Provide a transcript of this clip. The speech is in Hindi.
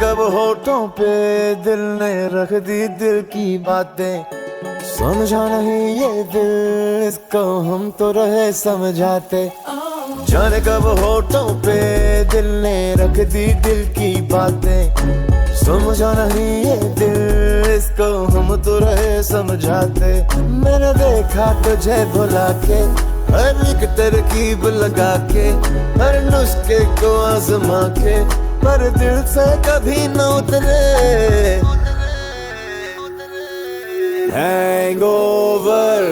कब होठों पे दिल ने रख दी दिल की बातें, समझा नहीं ये दिल इसको हम तो रहे समझाते। जाने कब होठों पे दिल ने रख दी दिल की बातें, समझा नहीं ये दिल इसको हम तो रहे समझाते। मैंने देखा तुझे भुला के, हर एक तरकीब लगा के, हर नुस्खे को आजमा के, पर दिल से कभी न उतरे। हैंगओवर